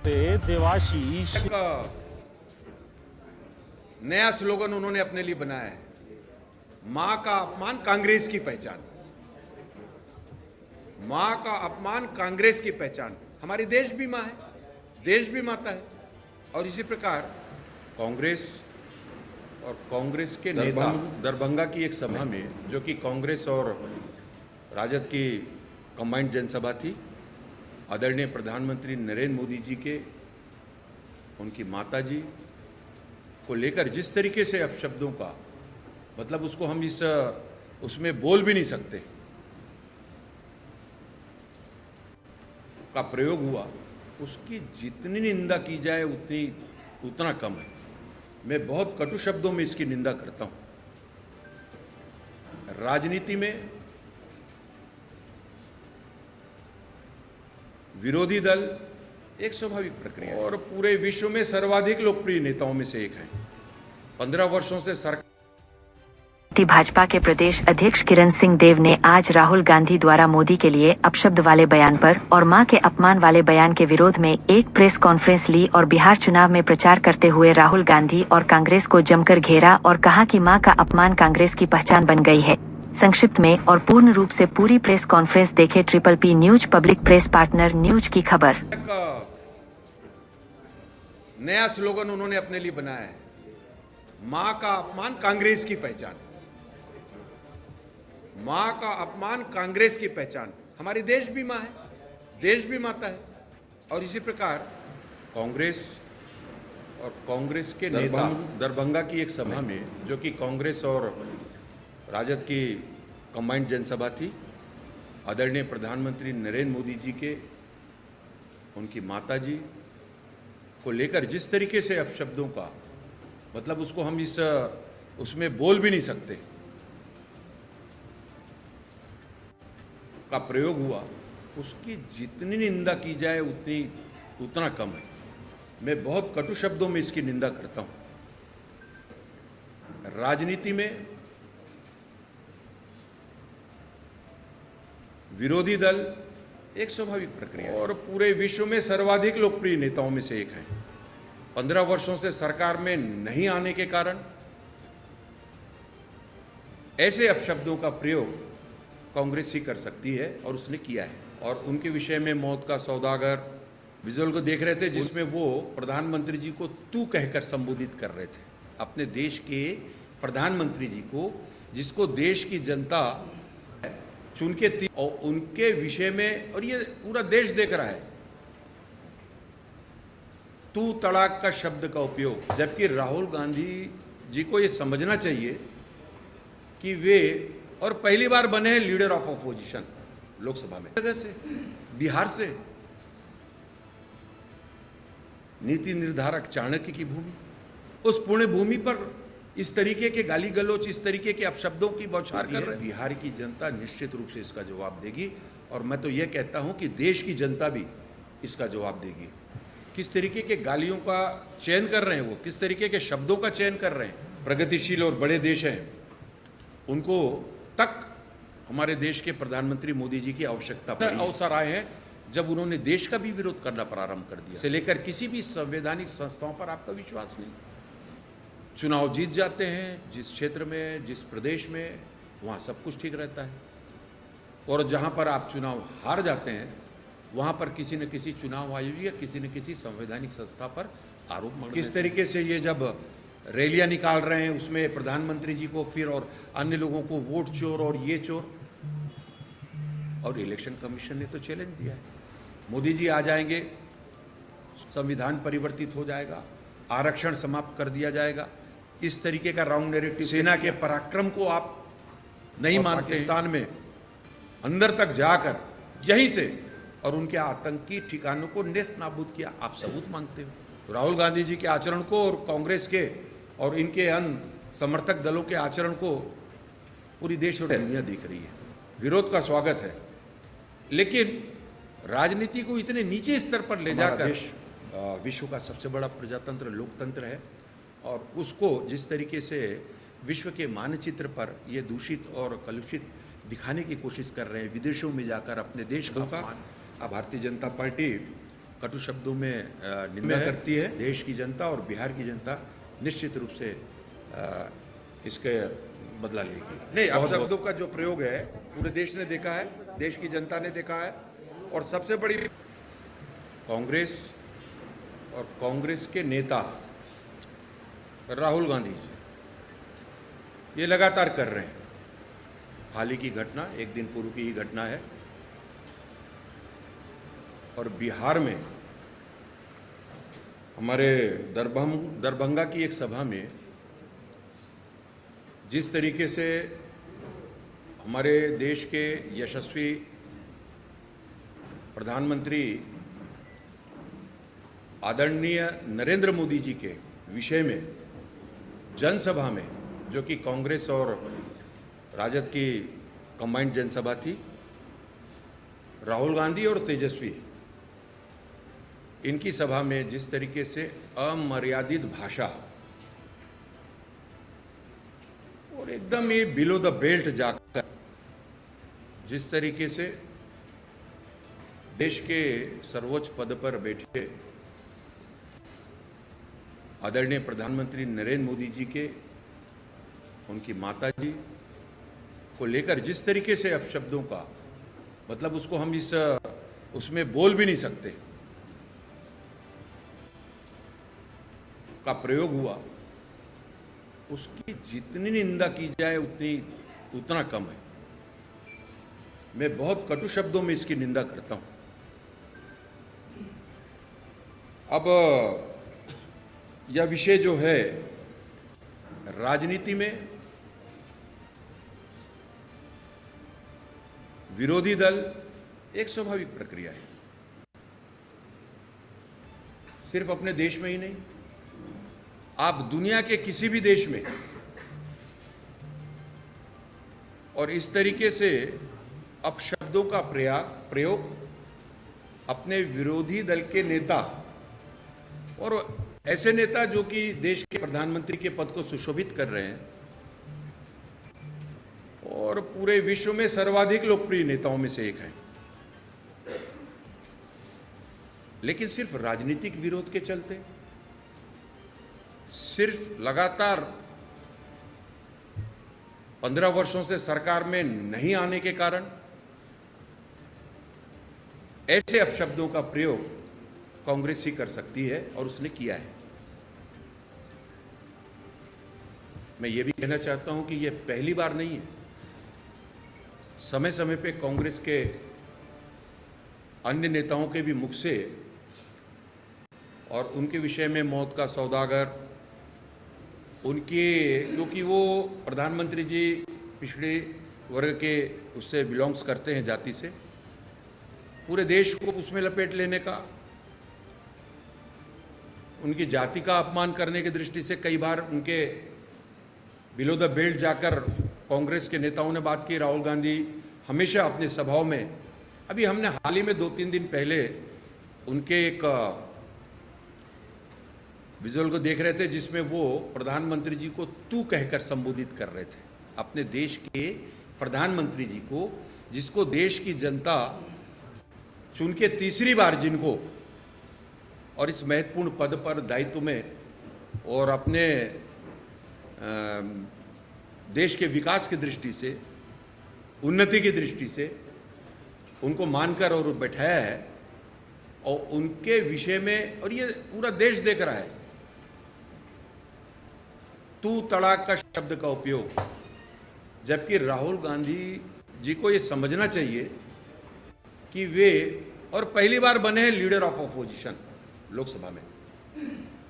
होते देवाशीष। एक नया स्लोगन उन्होंने अपने लिए बनाया है, मां का अपमान कांग्रेस की पहचान। मां का अपमान कांग्रेस की पहचान। हमारी देश भी मां है, देश भी माता है। और इसी प्रकार कांग्रेस और कांग्रेस के नेता दरभंगा की एक सभा में, जो कि कांग्रेस और राजद की कंबाइंड जनसभा थी, आदरणीय प्रधानमंत्री नरेंद्र मोदी जी के, उनकी माता जी को लेकर जिस तरीके से अपशब्दों का, मतलब उसको हम उसमें बोल भी नहीं सकते, का प्रयोग हुआ, उसकी जितनी निंदा की जाए उतना कम है। मैं बहुत कटु शब्दों में इसकी निंदा करता हूं। राजनीति में विरोधी दल एक स्वाभाविक प्रक्रिया है और पूरे विश्व में सर्वाधिक लोकप्रिय नेताओं में से एक है। 15 वर्षों से सरकार भाजपा के प्रदेश अध्यक्ष किरण सिंह देव ने आज राहुल गांधी द्वारा मोदी के लिए अपशब्द वाले बयान पर और मां के अपमान वाले बयान के विरोध में एक प्रेस कॉन्फ्रेंस ली और बिहार चुनाव में प्रचार करते हुए राहुल गांधी और कांग्रेस को जमकर घेरा और कहा कि मां का अपमान कांग्रेस की पहचान बन गई है। संक्षिप्त में और पूर्ण रूप से पूरी प्रेस कॉन्फ्रेंस देखे PPP news public press partner news की खबर। नया स्लोगन उन्होंने अपने लिए बनाया है, मां का अपमान कांग्रेस की पहचान। मां का अपमान कांग्रेस की पहचान। हमारी देश भी मां है, देश भी माता है। और इसी प्रकार कांग्रेस और कांग्रेस के नेता दरभंगा की एक सभा में, जो कि कांग्रेस और राजद की कंबाइंड जनसभा थी, आदरणीय प्रधानमंत्री नरेंद्र मोदी जी के, उनकी माता जी को लेकर जिस तरीके से अपशब्दों का, मतलब उसको हम उसमें बोल भी नहीं सकते, का प्रयोग हुआ, उसकी जितनी निंदा की जाए उतना कम है। मैं बहुत कटु शब्दों में इसकी निंदा करता हूं। राजनीति में विरोधी दल एक स्वाभाविक प्रक्रिया है और पूरे विश्व में सर्वाधिक लोकप्रिय नेताओं में से एक है। 15 वर्षों से सरकार में नहीं आने के कारण ऐसे अपशब्दों का प्रयोग कांग्रेस ही कर सकती है और उसने किया है। और उनके विषय में मौत का सौदागर विजुअल को देख रहे थे, जिसमें वो प्रधानमंत्री जी को तू कहकर संबोधित कर रहे थे, अपने देश के प्रधानमंत्री जी को, जिसको देश की जनता चुन के थी, और उनके विषय में, और ये पूरा देश देख रहा है, तू तड़ाक का शब्द का उपयोग। जबकि राहुल गांधी जी को ये समझना चाहिए कि वे, और पहली बार बने हैं लीडर ऑफ अपोजिशन लोकसभा में, जगह से, बिहार से, नीति निर्धारक चाणक्य की भूमि, उस पुण्य भूमि पर इस तरीके के गाली गलौच, इस तरीके के अपशब्दों की बौछार कर रहे हैं। बिहार की जनता निश्चित रूप से इसका जवाब देगी, और मैं तो यह कहता हूं कि देश की जनता भी इसका जवाब देगी। किस तरीके के गालियों का चयन कर रहे हैं वो, किस तरीके के शब्दों का चयन कर रहे हैं। प्रगतिशील और बड़े देश हैं, उनको तक हमारे देश के प्रधानमंत्री मोदी जी की आवश्यकता अवसर आए हैं जब उन्होंने देश का भी विरोध करना प्रारंभ कर दिया। से लेकर किसी भी संवैधानिक संस्थाओं पर आपका विश्वास नहीं। चुनाव जीत जाते हैं जिस क्षेत्र में, जिस प्रदेश में, वहाँ सब कुछ ठीक रहता है, और जहाँ पर आप चुनाव हार जाते हैं वहाँ पर किसी न किसी चुनाव आयोग या किसी न किसी संवैधानिक संस्था पर आरोप। किस तरीके से ये जब रैलियां निकाल रहे हैं, उसमें प्रधानमंत्री जी को फिर और अन्य लोगों को वोट चोर और ये चोर, और इलेक्शन कमीशन ने तो चैलेंज दिया है, मोदी जी आ जाएंगे, संविधान परिवर्तित हो जाएगा, आरक्षण समाप्त कर दिया जाएगा। इस तरीके का रॉन्ग नैरेटिव, सेना के पराक्रम को आप नहीं मानते। पाकिस्तान में अंदर तक जाकर यहीं से और उनके आतंकी ठिकानों को नेस्त नाबूद किया, आप सबूत मांगते हो। तो राहुल गांधी जी के आचरण को और कांग्रेस के और इनके अन्य समर्थक दलों के आचरण को पूरी देश और दुनिया देख रही है। विरोध का स्वागत है, लेकिन राजनीति को इतने नीचे स्तर पर ले जाकर, देश विश्व का सबसे बड़ा प्रजातंत्र लोकतंत्र है, और उसको जिस तरीके से विश्व के मानचित्र पर ये दूषित और कलुषित दिखाने की कोशिश कर रहे हैं, विदेशों में जाकर अपने देश का। भारतीय जनता पार्टी कटु शब्दों में निंदा करती है। देश की जनता और बिहार की जनता निश्चित रूप से इसके बदला लेगी। नहीं, अपशब्दों का जो प्रयोग है पूरे देश ने देखा है, देश की जनता ने देखा है। और सबसे बड़ी कांग्रेस और कांग्रेस के नेता राहुल गांधी जी ये लगातार कर रहे हैं। हाल ही की घटना, एक दिन पूर्व की ही घटना है। और बिहार में हमारे दरभंगा की एक सभा में जिस तरीके से हमारे देश के यशस्वी प्रधानमंत्री आदरणीय नरेंद्र मोदी जी के विषय में जनसभा में, जो कि कांग्रेस और राजद की कंबाइंड जनसभा थी, राहुल गांधी और तेजस्वी इनकी सभा में जिस तरीके से अमर्यादित भाषा और एकदम ये बिलो द बेल्ट जाकर जिस तरीके से देश के सर्वोच्च पद पर बैठे आदरणीय प्रधानमंत्री नरेंद्र मोदी जी के उनकी माता जी को लेकर जिस तरीके से अपशब्दों का मतलब उसको हम उसमें बोल भी नहीं सकते का प्रयोग हुआ, उसकी जितनी निंदा की जाए उतना कम है। मैं बहुत कटु शब्दों में इसकी निंदा करता हूं। अब यह विषय जो है राजनीति में विरोधी दल एक स्वाभाविक प्रक्रिया है, सिर्फ अपने देश में ही नहीं, आप दुनिया के किसी भी देश में और इस तरीके से अपशब्दों का प्रयोग अपने विरोधी दल के नेता और ऐसे नेता जो कि देश के प्रधानमंत्री के पद को सुशोभित कर रहे हैं और पूरे विश्व में सर्वाधिक लोकप्रिय नेताओं में से एक हैं, लेकिन सिर्फ राजनीतिक विरोध के चलते, सिर्फ लगातार 15 वर्षों से सरकार में नहीं आने के कारण ऐसे अपशब्दों का प्रयोग कांग्रेस ही कर सकती है और उसने किया है। मैं ये भी कहना चाहता हूं कि यह पहली बार नहीं है। समय समय पे कांग्रेस के अन्य नेताओं के भी मुख से और उनके विषय में मौत का सौदागर, उनके क्योंकि वो प्रधानमंत्री जी पिछड़े वर्ग के उससे बिलोंग्स करते हैं, जाति से, पूरे देश को उसमें लपेट लेने का, उनकी जाति का अपमान करने की दृष्टि से कई बार उनके बिलो द बेल्ट जाकर कांग्रेस के नेताओं ने बात की। राहुल गांधी हमेशा अपने सभाओं में, अभी हमने हाल ही में 2-3 दिन पहले उनके एक विजुअल को देख रहे थे जिसमें वो प्रधानमंत्री जी को तू कहकर संबोधित कर रहे थे, अपने देश के प्रधानमंत्री जी को, जिसको देश की जनता चुन के तीसरी बार जिनको और इस महत्वपूर्ण पद पर दायित्व में और अपने देश के विकास की दृष्टि से, उन्नति की दृष्टि से उनको मानकर और बैठाया है, और उनके विषय में, और ये पूरा देश देख रहा है, तू तड़ाक का शब्द का उपयोग, जबकि राहुल गांधी जी को ये समझना चाहिए कि वे और पहली बार बने हैं लीडर ऑफ अपोजिशन लोकसभा में।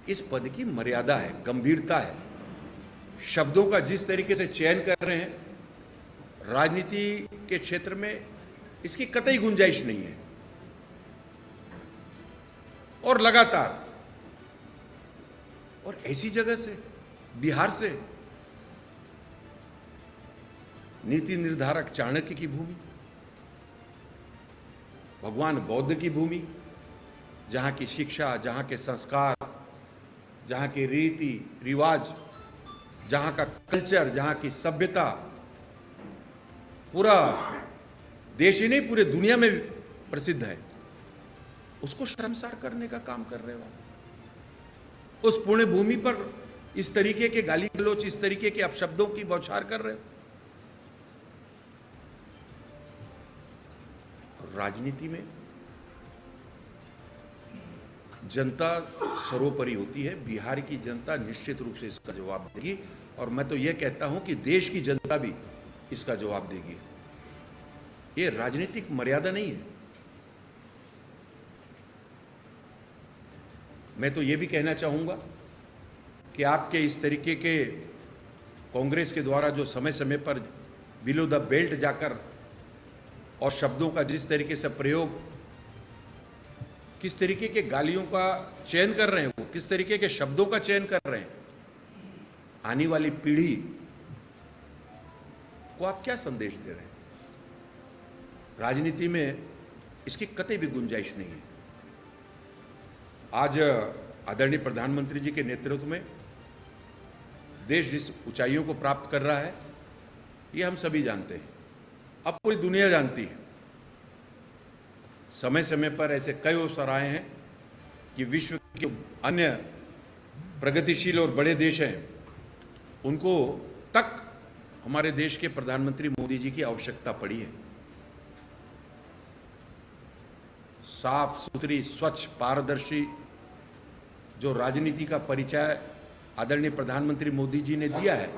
इस पद की मर्यादा है, गंभीरता है, शब्दों का जिस तरीके से चयन कर रहे हैं, राजनीति के क्षेत्र में इसकी कतई गुंजाइश नहीं है। और लगातार, और ऐसी जगह से, बिहार से, नीति निर्धारक चाणक्य की भूमि, भगवान बौद्ध की भूमि, जहां की शिक्षा, जहां के संस्कार, जहां के रीति रिवाज, जहां का कल्चर, जहां की सभ्यता पूरा देश ही नहीं पूरे दुनिया में प्रसिद्ध है, उसको शर्मसार करने का काम कर रहे हो। उस पुण्य भूमि पर इस तरीके के गाली गलौच, इस तरीके के अपशब्दों की बौछार कर रहे हो। राजनीति में जनता सर्वोपरि होती है। बिहार की जनता निश्चित रूप से इसका जवाब देगी, और मैं तो यह कहता हूं कि देश की जनता भी इसका जवाब देगी। ये राजनीतिक मर्यादा नहीं है। मैं तो यह भी कहना चाहूंगा कि आपके इस तरीके के कांग्रेस के द्वारा जो समय समय पर बिलो द बेल्ट जाकर और शब्दों का जिस तरीके से प्रयोग, किस तरीके के गालियों का चयन कर रहे हैं, वो किस तरीके के शब्दों का चयन कर रहे हैं, आने वाली पीढ़ी को आप क्या संदेश दे रहे हैं? राजनीति में इसकी कतई भी गुंजाइश नहीं है। आज आदरणीय प्रधानमंत्री जी के नेतृत्व में देश जिस ऊंचाइयों को प्राप्त कर रहा है, ये हम सभी जानते हैं, अब पूरी दुनिया जानती है। समय समय पर ऐसे कई अवसर आए हैं कि विश्व के अन्य प्रगतिशील और बड़े देश हैं, उनको तक हमारे देश के प्रधानमंत्री मोदी जी की आवश्यकता पड़ी है। साफ सुथरी, स्वच्छ, पारदर्शी जो राजनीति का परिचय आदरणीय प्रधानमंत्री मोदी जी ने दिया है,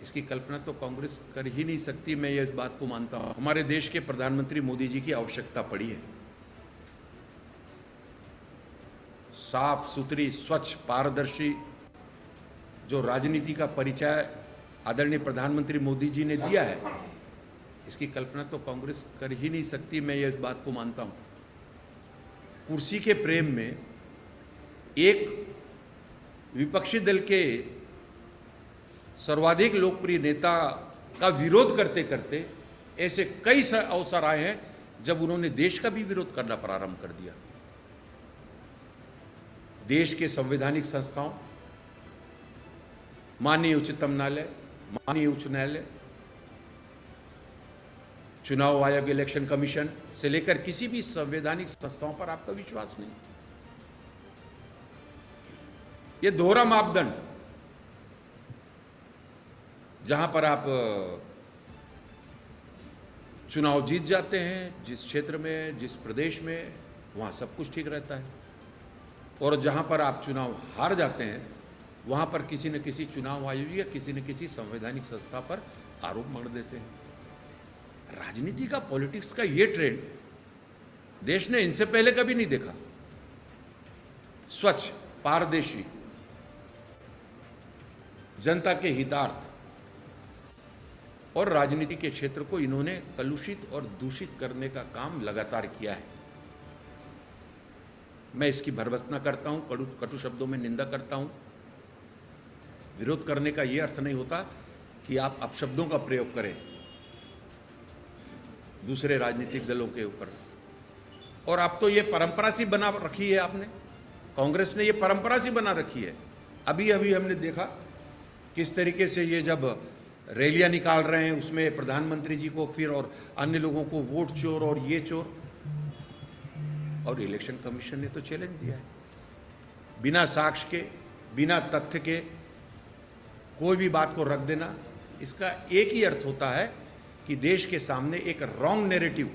इसकी कल्पना तो कांग्रेस कर ही नहीं सकती। मैं ये इस बात को मानता हूं, हमारे देश के प्रधानमंत्री मोदी जी की आवश्यकता पड़ी है। साफ सुथरी, स्वच्छ, पारदर्शी जो राजनीति का परिचय आदरणीय प्रधानमंत्री मोदी जी ने दिया है, इसकी कल्पना तो कांग्रेस कर ही नहीं सकती। मैं ये इस बात को मानता हूं। कुर्सी के प्रेम में एक विपक्षी दल के सर्वाधिक लोकप्रिय नेता का विरोध करते करते ऐसे कई अवसर आए हैं जब उन्होंने देश का भी विरोध करना प्रारंभ कर दिया। देश के संवैधानिक संस्थाओं, माननीय उच्चतम न्यायालय, माननीय उच्च न्यायालय, चुनाव आयोग, इलेक्शन कमीशन से लेकर किसी भी संवैधानिक संस्थाओं पर आपका विश्वास नहीं। ये दोहरा मापदंड, जहां पर आप चुनाव जीत जाते हैं, जिस क्षेत्र में, जिस प्रदेश में, वहां सब कुछ ठीक रहता है, और जहां पर आप चुनाव हार जाते हैं, वहां पर किसी न किसी चुनाव आयोग या किसी न किसी संवैधानिक संस्था पर आरोप मढ़ देते हैं। राजनीति का, पॉलिटिक्स का ये ट्रेंड देश ने इनसे पहले कभी नहीं देखा। स्वच्छ, पारदर्शी, जनता के हितार्थ और राजनीति के क्षेत्र को इन्होंने कलुषित और दूषित करने का काम लगातार किया है। मैं इसकी भर्त्सना करता हूं, कटु शब्दों में निंदा करता हूं। विरोध करने का यह अर्थ नहीं होता कि आप अपशब्दों का प्रयोग करें दूसरे राजनीतिक दलों के ऊपर। और आप तो ये परंपरा सी बना रखी है, आपने, कांग्रेस ने ये परंपरा सी बना रखी है। अभी अभी हमने देखा किस तरीके से ये जब रैलियां निकाल रहे हैं, उसमें प्रधानमंत्री जी को फिर और अन्य लोगों को वोट चोर और ये चोर, और इलेक्शन कमीशन ने तो चैलेंज दिया है। बिना साक्ष्य के, बिना तथ्य के कोई भी बात को रख देना, इसका एक ही अर्थ होता है कि देश के सामने एक रॉन्ग नैरेटिव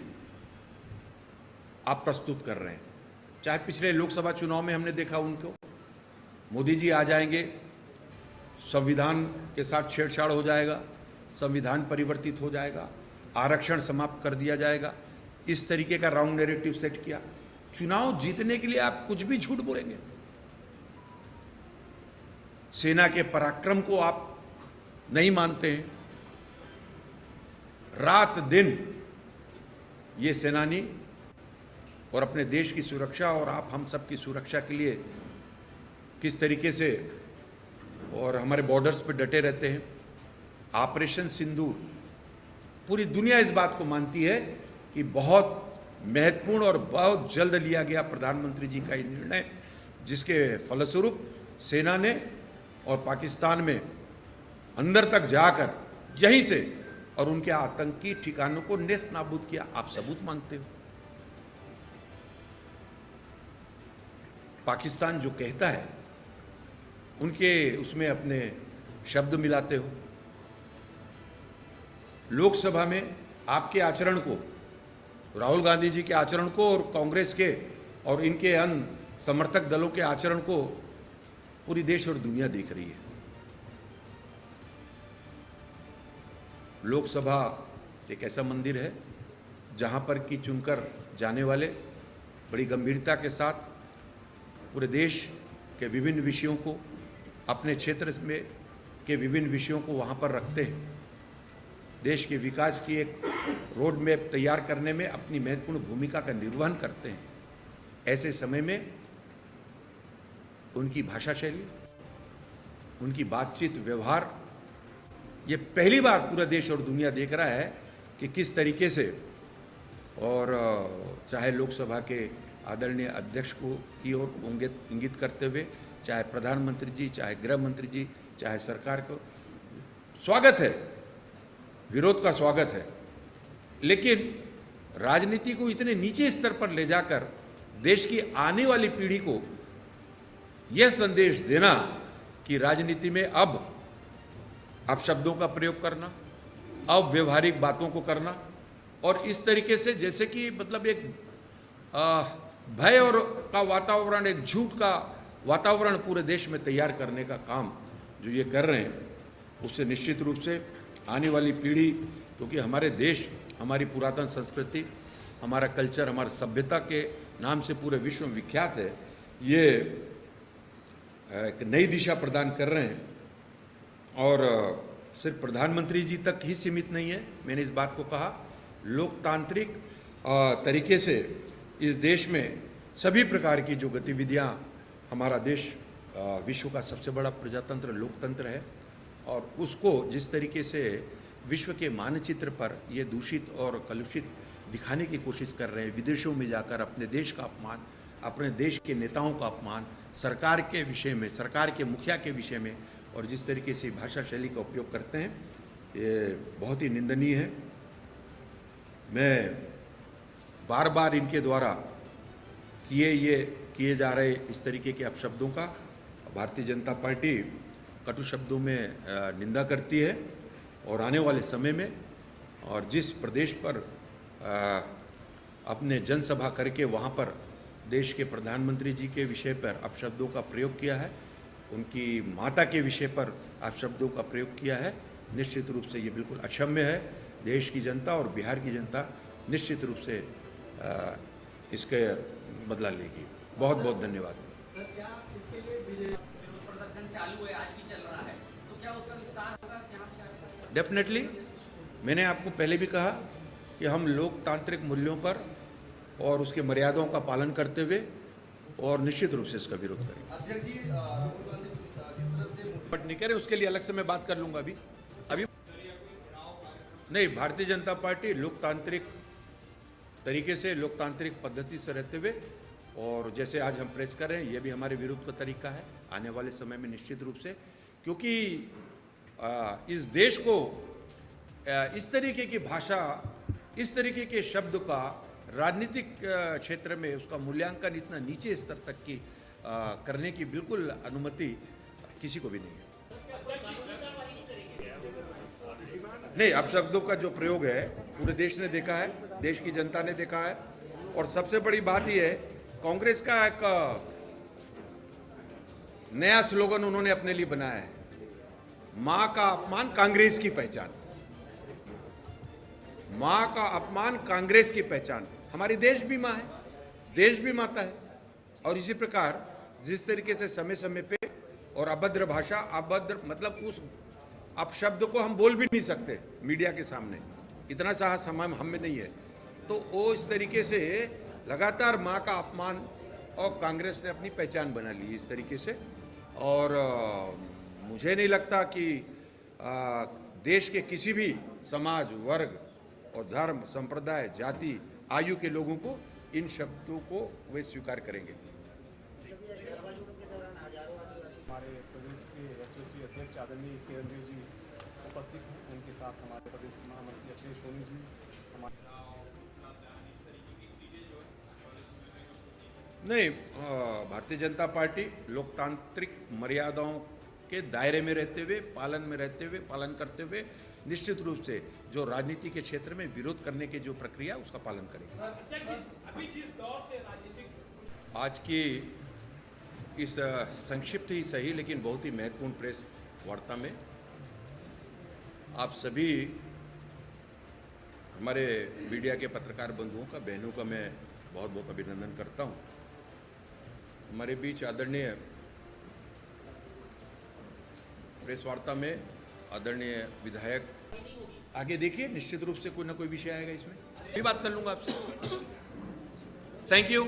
आप प्रस्तुत कर रहे हैं। चाहे पिछले लोकसभा चुनाव में हमने देखा उनको, मोदी जी आ जाएंगे, संविधान के साथ छेड़छाड़ हो जाएगा, संविधान परिवर्तित हो जाएगा, आरक्षण समाप्त कर दिया जाएगा, इस तरीके का रॉन्ग नैरेटिव सेट किया। चुनाव जीतने के लिए आप कुछ भी झूठ बोलेंगे। सेना के पराक्रम को आप नहीं मानते हैं। रात दिन ये सेनानी और अपने देश की सुरक्षा और आप हम सब की सुरक्षा के लिए किस तरीके से और हमारे बॉर्डर्स पे डटे रहते हैं। ऑपरेशन सिंदूर, पूरी दुनिया इस बात को मानती है कि बहुत महत्वपूर्ण और बहुत जल्द लिया गया प्रधानमंत्री जी का ये निर्णय, जिसके फलस्वरूप सेना ने और पाकिस्तान में अंदर तक जाकर यहीं से और उनके आतंकी ठिकानों को नेस्त नाबूद किया। आप सबूत मांगते हो। पाकिस्तान जो कहता है उनके उसमें अपने शब्द मिलाते हो। लोकसभा में आपके आचरण को, राहुल गांधी जी के आचरण को और कांग्रेस के और इनके अन्य समर्थक दलों के आचरण को पूरी देश और दुनिया देख रही है। लोकसभा एक ऐसा मंदिर है जहां पर कि चुनकर जाने वाले बड़ी गंभीरता के साथ पूरे देश के विभिन्न विषयों को, अपने क्षेत्र में के विभिन्न विषयों को वहां पर रखते हैं। देश के विकास की एक रोड मैप तैयार करने में अपनी महत्वपूर्ण भूमिका का निर्वहन करते हैं। ऐसे समय में उनकी भाषा शैली, उनकी बातचीत, व्यवहार, ये पहली बार पूरा देश और दुनिया देख रहा है कि किस तरीके से, और चाहे लोकसभा के आदरणीय अध्यक्ष को की ओर इंगित करते हुए, चाहे प्रधानमंत्री जी, चाहे गृह मंत्री जी, चाहे सरकार को स्वागत है, विरोध का स्वागत है, लेकिन राजनीति को इतने नीचे स्तर पर ले जाकर देश की आने वाली पीढ़ी को यह संदेश देना कि राजनीति में अब अपशब्दों का प्रयोग करना, अब व्यवहारिक बातों को करना, और इस तरीके से जैसे कि मतलब एक भय और का वातावरण, एक झूठ का वातावरण पूरे देश में तैयार करने का काम जो ये कर रहे हैं, उससे निश्चित रूप से आने वाली पीढ़ी, क्योंकि हमारे देश, हमारी पुरातन संस्कृति, हमारा कल्चर, हमारी सभ्यता के नाम से पूरे विश्व में विख्यात है, ये एक नई दिशा प्रदान कर रहे हैं। और सिर्फ प्रधानमंत्री जी तक ही सीमित नहीं है, मैंने इस बात को कहा, लोकतांत्रिक तरीके से इस देश में सभी प्रकार की जो गतिविधियां, हमारा देश विश्व का सबसे बड़ा प्रजातंत्र लोकतंत्र है, और उसको जिस तरीके से विश्व के मानचित्र पर ये दूषित और कलुषित दिखाने की कोशिश कर रहे हैं, विदेशों में जाकर अपने देश का अपमान, अपने देश के नेताओं का अपमान, सरकार के विषय में, सरकार के मुखिया के विषय में, और जिस तरीके से भाषा शैली का उपयोग करते हैं, ये बहुत ही निंदनीय है। मैं बार बार इनके द्वारा किए जा रहे इस तरीके के अपशब्दों का भारतीय जनता पार्टी कटु शब्दों में निंदा करती है, और आने वाले समय में, और जिस प्रदेश पर अपने जनसभा करके वहाँ पर देश के प्रधानमंत्री जी के विषय पर अपशब्दों का प्रयोग किया है, उनकी माता के विषय पर अपशब्दों का प्रयोग किया है, निश्चित रूप से ये बिल्कुल अक्षम्य है। देश की जनता और बिहार की जनता निश्चित रूप से इसके बदला लेगी। बहुत बहुत धन्यवाद। सर, क्या इसके लिए विरोध प्रदर्शन चालू है, आज भी चल रहा है, तो क्या उसका विस्तार होगा? डेफिनेटली, मैंने आपको पहले भी कहा कि हम लोकतांत्रिक मूल्यों पर और उसके मर्यादाओं का पालन करते हुए और निश्चित रूप से इसका विरोध करेंगे। अध्यक्ष जी, राहुल गांधी जिस तरह से बट नहीं करें, उसके लिए अलग से मैं बात कर लूंगा। अभी नहीं, भारतीय जनता पार्टी लोकतांत्रिक तरीके से, लोकतांत्रिक पद्धति से रहते हुए, और जैसे आज हम प्रेस कर रहे हैं, ये भी हमारे विरोध का तरीका है आने वाले समय में निश्चित रूप से, क्योंकि इस देश को इस तरीके की भाषा, इस तरीके के शब्द का राजनीतिक क्षेत्र में उसका मूल्यांकन इतना नीचे स्तर तक की करने की बिल्कुल अनुमति किसी को भी नहीं है। नहीं, अपशब्दों का जो प्रयोग है पूरे देश ने देखा है, देश की जनता ने देखा है, और सबसे बड़ी बात यह है, कांग्रेस का एक नया स्लोगन उन्होंने अपने लिए बनाया है, मां का अपमान कांग्रेस की पहचान। मां का अपमान कांग्रेस की पहचान। हमारी देश भी मां है, देश भी माता है, और इसी प्रकार जिस तरीके से समय समय पे और अभद्र भाषा, अभद्र मतलब उस अपशब्द को हम बोल भी नहीं सकते मीडिया के सामने, इतना साहस हम में नहीं है, तो वो इस तरीके से लगातार मां का अपमान, और कांग्रेस ने अपनी पहचान बना ली इस तरीके से। और मुझे नहीं लगता कि देश के किसी भी समाज, वर्ग और धर्म, संप्रदाय, जाति, आयु के लोगों को इन शब्दों को वे स्वीकार करेंगे। हमारे प्रदेश के एसओसी अध्यक्ष आदरणीय किरण जी उपस्थित हैं, उनके साथ हमारे प्रदेश के महामंत्री अखिलेश सोनी जी। नहीं, भारतीय जनता पार्टी लोकतांत्रिक मर्यादाओं के दायरे में रहते हुए, पालन करते हुए निश्चित रूप से जो राजनीति के क्षेत्र में विरोध करने की जो प्रक्रिया उसका पालन करेगी। अभी जिस दौर से राजनीतिक आज की इस संक्षिप्त ही सही लेकिन बहुत ही महत्वपूर्ण प्रेस वार्ता में आप सभी हमारे मीडिया के पत्रकार बंधुओं का, बहनों का मैं बहुत बहुत अभिनंदन करता हूं। हमारे बीच आदरणीय प्रेस वार्ता में आदरणीय विधायक, आगे देखिए निश्चित रूप से कोई ना कोई विषय आएगा, इसमें भी बात कर लूंगा आपसे। Thank you.